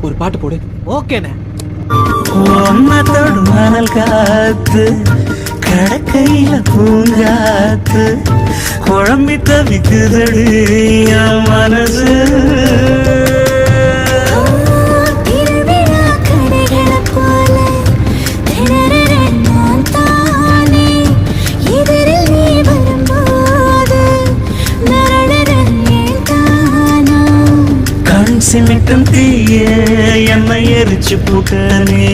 ஒரு பாட்டு போடு. ஓகேண்ணே. மணல் காத்து கடக்கையில பூங்காத்து குழம்பி தவிக்குதடி மனசு. சிமிட்டும் தீய என்னை எரிச்சு போட்டனே.